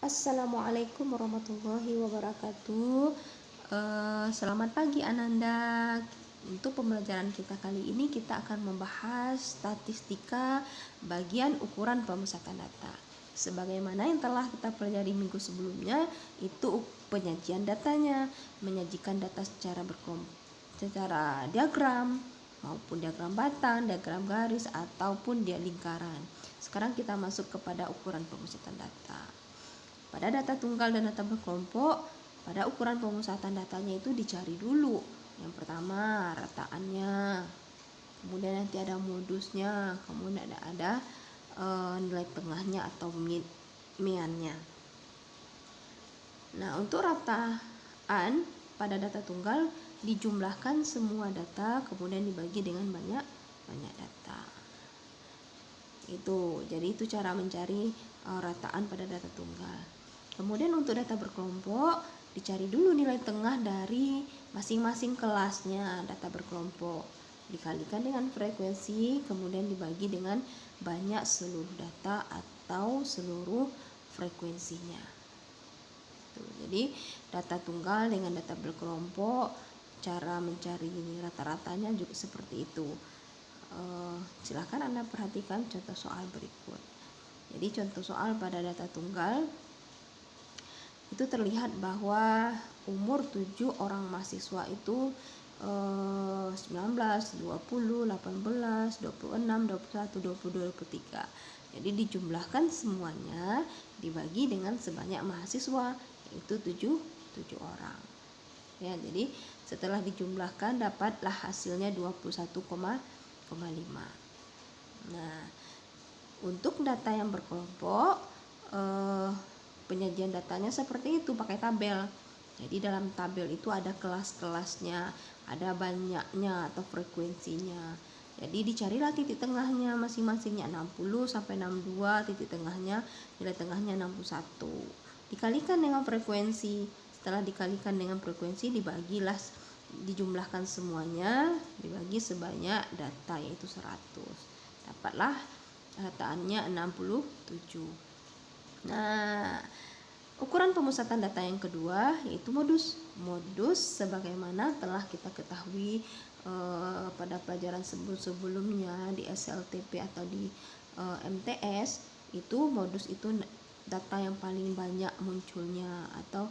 Assalamualaikum warahmatullahi wabarakatuh. Selamat pagi Ananda. Untuk pembelajaran kita kali ini kita akan membahas statistika bagian ukuran pemusatan data. Sebagaimana yang telah kita pelajari minggu sebelumnya, itu penyajian datanya, menyajikan data secara diagram maupun diagram batang, diagram garis ataupun dia lingkaran. Sekarang kita masuk kepada ukuran pemusatan data. Pada data tunggal dan data berkelompok, pada ukuran pemusatan datanya itu dicari dulu. Yang pertama rataannya, kemudian nanti ada modusnya, kemudian ada nilai tengahnya atau meannya. Nah, untuk rataan pada data tunggal dijumlahkan semua data kemudian dibagi dengan banyak data. Jadi itu cara mencari rataan pada data tunggal. Kemudian untuk data berkelompok dicari dulu nilai tengah dari masing-masing kelasnya data berkelompok, dikalikan dengan frekuensi kemudian dibagi dengan banyak seluruh data atau seluruh frekuensinya. Jadi data tunggal dengan data berkelompok, cara mencari rata-ratanya juga seperti itu. Silakan Anda perhatikan contoh soal berikut. Jadi contoh soal pada data tunggal itu terlihat bahwa umur 7 orang mahasiswa itu 19, 20, 18, 26, 21, 22, 23. Jadi dijumlahkan semuanya dibagi dengan sebanyak mahasiswa, yaitu 7 orang. Ya, jadi setelah dijumlahkan dapatlah hasilnya 21,5. Nah, untuk data yang berkelompok penyajian datanya seperti itu, pakai tabel. Jadi dalam tabel itu ada kelas-kelasnya, ada banyaknya atau frekuensinya. Jadi dicarilah titik tengahnya masing-masingnya 60 sampai 62, titik tengahnya nilai tengahnya 61. Dikalikan dengan frekuensi. Setelah dikalikan dengan frekuensi dijumlahkan semuanya, dibagi sebanyak data yaitu 100. Dapatlah rataannya 67. Nah, ukuran pemusatan data yang kedua yaitu modus. Modus sebagaimana telah kita ketahui pada pelajaran sebelumnya di SLTP atau di MTS, itu modus itu data yang paling banyak munculnya atau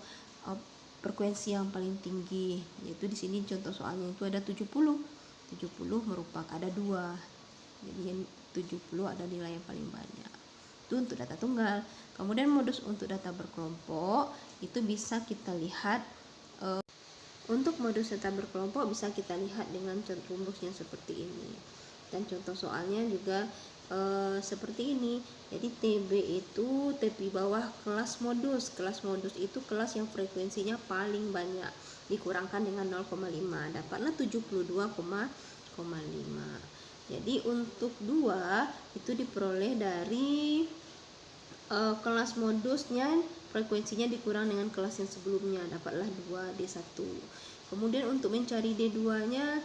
frekuensi yang paling tinggi, yaitu di sini contoh soalnya itu ada 70 merupakan ada 2. Jadi yang 70 ada nilai yang paling banyak. Itu untuk data tunggal. Kemudian modus untuk data berkelompok itu bisa kita lihat untuk modus data berkelompok bisa kita lihat dengan contoh rumusnya seperti ini. Dan contoh soalnya juga seperti ini. Jadi TB itu TB bawah kelas modus. Kelas modus itu kelas yang frekuensinya paling banyak, dikurangkan dengan 0,5, dapatlah 72,5. Jadi untuk 2 itu diperoleh dari kelas modusnya frekuensinya dikurang dengan kelas yang sebelumnya, dapatlah 2 D1. Kemudian untuk mencari D2 nya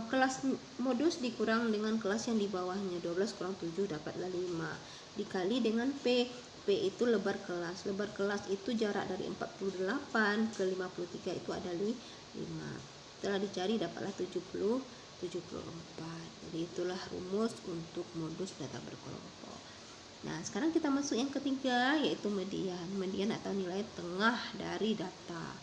kelas modus dikurang dengan kelas yang di bawahnya, 12 kurang 7 dapatlah 5, dikali dengan P. P itu lebar kelas. Lebar kelas itu jarak dari 48 ke 53 itu ada 5. Setelah dicari dapatlah 74. Jadi itulah rumus untuk modus data berkelompok. Nah, sekarang kita masuk yang ketiga yaitu median. Median atau nilai tengah dari data.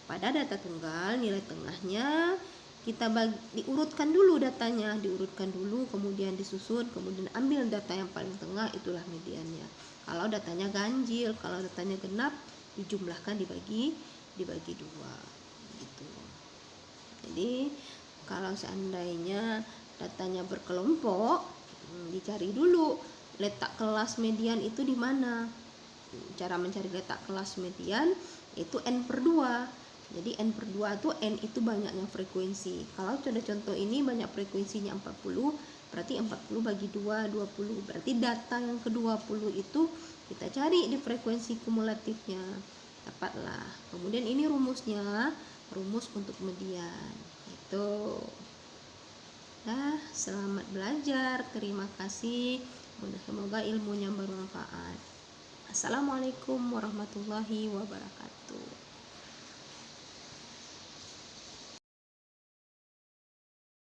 Pada data tunggal nilai tengahnya kita diurutkan dulu datanya, diurutkan dulu, kemudian disusun, kemudian ambil data yang paling tengah, itulah mediannya. Kalau datanya ganjil, kalau datanya genap, dijumlahkan dibagi 2 gitu. Jadi kalau seandainya datanya berkelompok, dicari dulu letak kelas median itu di mana. Cara mencari letak kelas median itu N/2. Jadi N/2 itu N itu banyaknya frekuensi. Kalau contoh ini banyak frekuensinya 40, berarti 40 bagi 2, 20. Berarti data yang ke-20 itu kita cari di frekuensi kumulatifnya. Dapatlah. Kemudian ini rumusnya, rumus untuk median. Itu. Nah, selamat belajar. Terima kasih. Semoga ilmunya bermanfaat. Assalamualaikum warahmatullahi wabarakatuh.